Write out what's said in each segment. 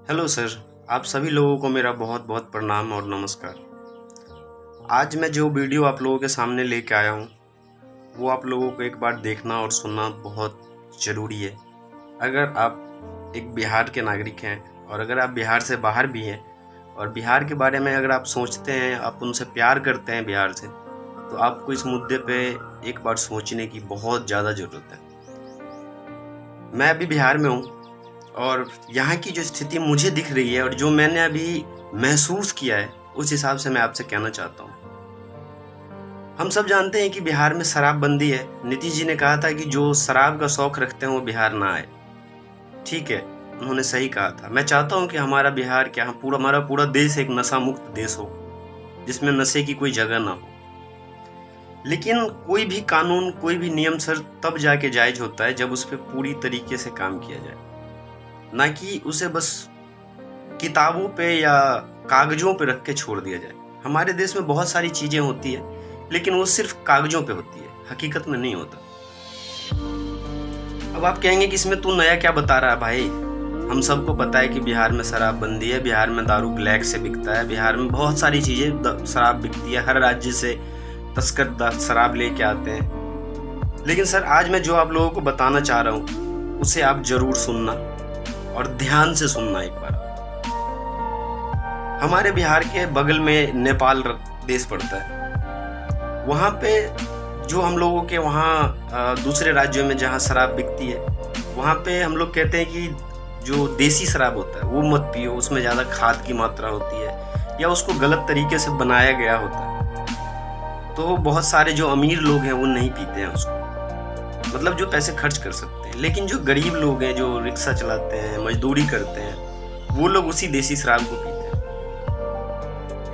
Hello sir, आप सभी लोगों को मेरा बहुत बहुत प्रणाम और नमस्कार। आज मैं जो वीडियो आप लोगों के सामने लेके आया हूँ वो आप लोगों को एक बार देखना और सुनना बहुत ज़रूरी है। अगर आप एक बिहार के नागरिक हैं और अगर आप बिहार से बाहर भी हैं और बिहार के बारे में अगर आप सोचते हैं, आप उनसे प्यार करते हैं बिहार से, तो आपको इस मुद्दे पे एक बार सोचने की बहुत ज़्यादा ज़रूरत है। मैं अभी बिहार में हूँ और यहाँ की जो स्थिति मुझे दिख रही है और जो मैंने अभी महसूस किया है उस हिसाब से मैं आपसे कहना चाहता हूँ। हम सब जानते हैं कि बिहार में शराबबंदी है। नीतीश जी ने कहा था कि जो शराब का शौक रखते हैं वो बिहार ना आए। ठीक है, उन्होंने सही कहा था। मैं चाहता हूँ कि हमारा बिहार क्या हमारा पूरा देश एक नशा मुक्त देश हो, जिसमें नशे की कोई जगह ना हो। लेकिन कोई भी कानून, कोई भी नियम सर तब जाके जायज होता है जब उस पर पूरी तरीके से काम किया जाए, ना कि उसे बस किताबों पे या कागजों पे रख के छोड़ दिया जाए। हमारे देश में बहुत सारी चीज़ें होती है लेकिन वो सिर्फ कागजों पे होती है, हकीकत में नहीं होता। अब आप कहेंगे कि इसमें तू नया क्या बता रहा है भाई। हम सबको पता है कि बिहार में शराबबंदी है, बिहार में दारू ब्लैक से बिकता है, बिहार में बहुत सारी चीज़ें शराब बिकती है। हर राज्य से तस्कर शराब लेके आते हैं। लेकिन सर आज मैं जो आप लोगों को बताना चाह रहा हूँ उसे आप जरूर सुनना और ध्यान से सुनना एक बार। हमारे बिहार के बगल में नेपाल देश पड़ता है। वहाँ पे जो हम लोगों के वहाँ दूसरे राज्यों में जहाँ शराब बिकती है, वहाँ पे हम लोग कहते हैं कि जो देसी शराब होता है वो मत पियो, उसमें ज़्यादा खाद की मात्रा होती है या उसको गलत तरीके से बनाया गया होता है। तो बहुत सारे जो अमीर लोग हैं वो नहीं पीते हैं उसको, मतलब जो पैसे खर्च कर सकते हैं। लेकिन जो गरीब लोग हैं, जो रिक्शा चलाते हैं, मजदूरी करते हैं, वो लोग उसी देसी शराब को पीते हैं।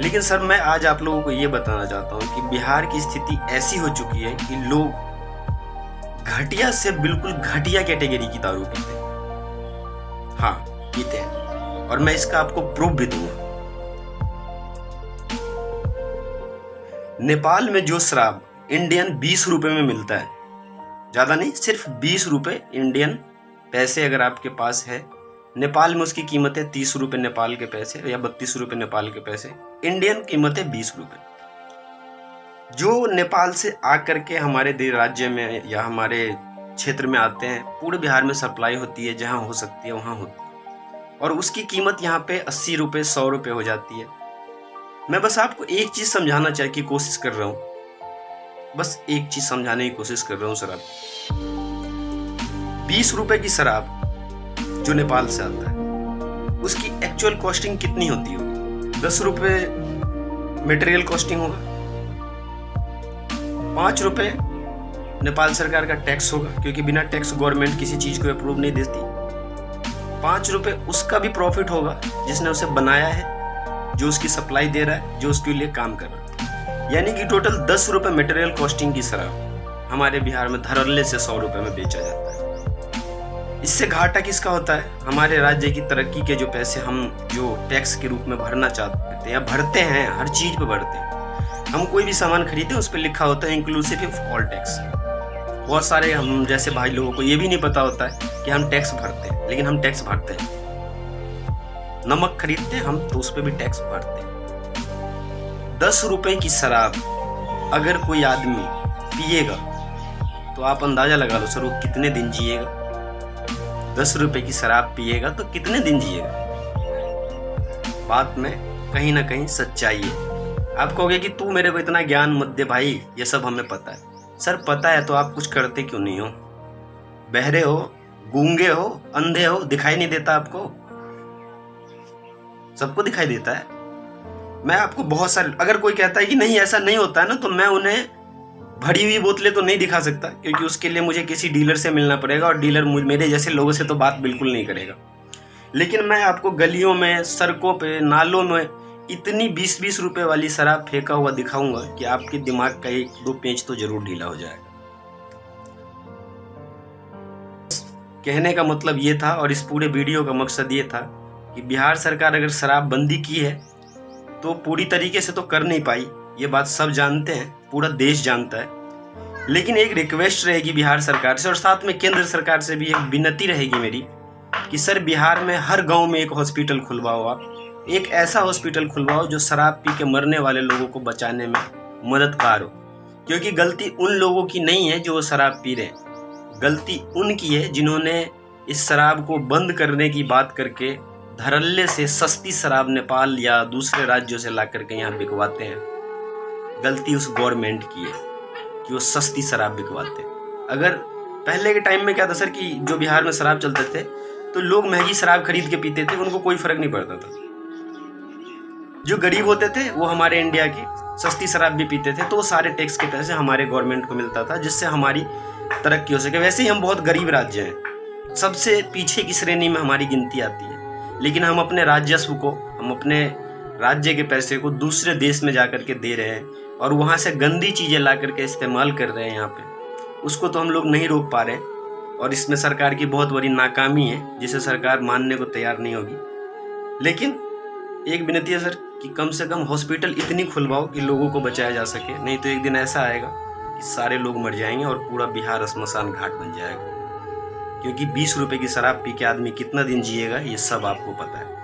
लेकिन सर मैं आज आप लोगों को ये बताना चाहता हूँ कि बिहार की स्थिति ऐसी हो चुकी है कि लोग घटिया से बिल्कुल घटिया कैटेगरी की दारू पीते हैं। हाँ, पीते हैं, और मैं इसका आपको प्रूफ भी दूंगा। नेपाल में जो शराब इंडियन 20 रुपए में मिलता है, ज़्यादा नहीं, सिर्फ 20 रुपए इंडियन पैसे अगर आपके पास है, नेपाल में उसकी कीमत है 30 रुपये नेपाल के पैसे या 32 रुपये नेपाल के पैसे। इंडियन कीमत है 20 रुपये। जो नेपाल से आकर के हमारे राज्य में या हमारे क्षेत्र में आते हैं, पूरे बिहार में सप्लाई होती है, जहाँ हो सकती है वहाँ होती है, और उसकी कीमत यहाँ पे 80 रुपये 100 रुपये हो जाती है। मैं बस आपको एक चीज़ समझाना की कोशिश कर रहा हूँ, बस एक चीज़ समझाने की कोशिश कर रहा हूँ सर। आप 20 रुपये की शराब जो नेपाल से आता है उसकी एक्चुअल कॉस्टिंग कितनी होती होगी? 10 रुपये मटेरियल कॉस्टिंग होगा, 5 रुपये नेपाल सरकार का टैक्स होगा, क्योंकि बिना टैक्स गवर्नमेंट किसी चीज़ को अप्रूव नहीं देती। 5 रुपये उसका भी प्रॉफिट होगा जिसने उसे बनाया है, जो उसकी सप्लाई दे रहा है, जो उसके लिए काम कर रहा है। यानी कि टोटल 10 रुपये मटेरियल कॉस्टिंग की शराब हमारे बिहार में धड़ल्ले से 100 रुपये में बेचा जाता है। इससे घाटा किसका होता है? हमारे राज्य की तरक्की के जो पैसे हम जो टैक्स के रूप में भरना चाहते हैं या भरते हैं, हर चीज़ पे भरते हैं। हम कोई भी सामान खरीदते हैं उस पर लिखा होता है इंक्लूसिव ऑफ ऑल टैक्स। बहुत सारे हम जैसे भाई लोगों को ये भी नहीं पता होता है कि हम टैक्स भरते हैं, लेकिन हम टैक्स भरते हैं। नमक खरीदते हैं हम तो उस पर भी टैक्स भरते हैं। 10 रुपये की शराब अगर कोई आदमी पिएगा तो आप अंदाजा लगा लो सर वो कितने दिन जिएगा। 10 रुपये की शराब पिएगा तो कितने दिन जिएगा। बात में कहीं ना कहीं सच्चाई है। आप कहोगे कि तू मेरे को इतना ज्ञान मत दे भाई, ये सब हमें पता है। सर पता है तो आप कुछ करते क्यों नहीं हो? बहरे हो, गूंगे हो, अंधे हो, दिखाई नहीं देता आपको? सबको दिखाई देता है। मैं आपको बहुत सारे, अगर कोई कहता है कि नहीं ऐसा नहीं होता है ना, तो मैं उन्हें भरी हुई बोतलें तो नहीं दिखा सकता, क्योंकि उसके लिए मुझे किसी डीलर से मिलना पड़ेगा और डीलर मेरे जैसे लोगों से तो बात बिल्कुल नहीं करेगा। लेकिन मैं आपको गलियों में, सड़कों पे, नालों में इतनी 20-20 रुपए वाली शराब फेंका हुआ दिखाऊंगा कि आपके दिमाग का 1-2 पेंच तो जरूर ढीला हो जाएगा। कहने का मतलब ये था, और इस पूरे वीडियो का मकसद ये था कि बिहार सरकार अगर शराबबंदी की है तो पूरी तरीके से तो कर नहीं पाई, ये बात सब जानते हैं, पूरा देश जानता है। लेकिन एक रिक्वेस्ट रहेगी बिहार सरकार से और साथ में केंद्र सरकार से भी एक विनती रहेगी मेरी कि सर बिहार में हर गांव में एक हॉस्पिटल खुलवाओ, आप एक ऐसा हॉस्पिटल खुलवाओ जो शराब पी के मरने वाले लोगों को बचाने में मददगार हो। क्योंकि गलती उन लोगों की नहीं है जो शराब पी रहे हैं, गलती उनकी है जिन्होंने इस शराब को बंद करने की बात करके धड़ल्ले से सस्ती शराब नेपाल या दूसरे राज्यों से ला करके यहाँ बिकवाते हैं। गलती उस गवर्नमेंट की है कि वो सस्ती शराब बिकवाते हैं। अगर पहले के टाइम में क्या था सर कि जो बिहार में शराब चलते थे तो लोग महंगी शराब खरीद के पीते थे, उनको कोई फर्क नहीं पड़ता था। जो गरीब होते थे वो हमारे इंडिया की सस्ती शराब भी पीते थे, तो वो सारे टैक्स के पैसे हमारे गवर्नमेंट को मिलता था, जिससे हमारी तरक्की हो सके। वैसे ही हम बहुत गरीब राज्य हैं, सबसे पीछे की श्रेणी में हमारी गिनती आती है, लेकिन हम अपने राजस्व को, हम अपने राज्य के पैसे को दूसरे देश में जा करके दे रहे हैं और वहाँ से गंदी चीज़ें ला करके इस्तेमाल कर रहे हैं यहाँ पे। उसको तो हम लोग नहीं रोक पा रहे और इसमें सरकार की बहुत बड़ी नाकामी है, जिसे सरकार मानने को तैयार नहीं होगी। लेकिन एक विनती है सर कि कम से कम हॉस्पिटल इतनी खुलवाओ कि लोगों को बचाया जा सके, नहीं तो एक दिन ऐसा आएगा कि सारे लोग मर जाएंगे और पूरा बिहार श्मशान घाट बन जाएगा। क्योंकि 20 रुपए की शराब पी के आदमी कितना दिन जिएगा ये सब आपको पता है।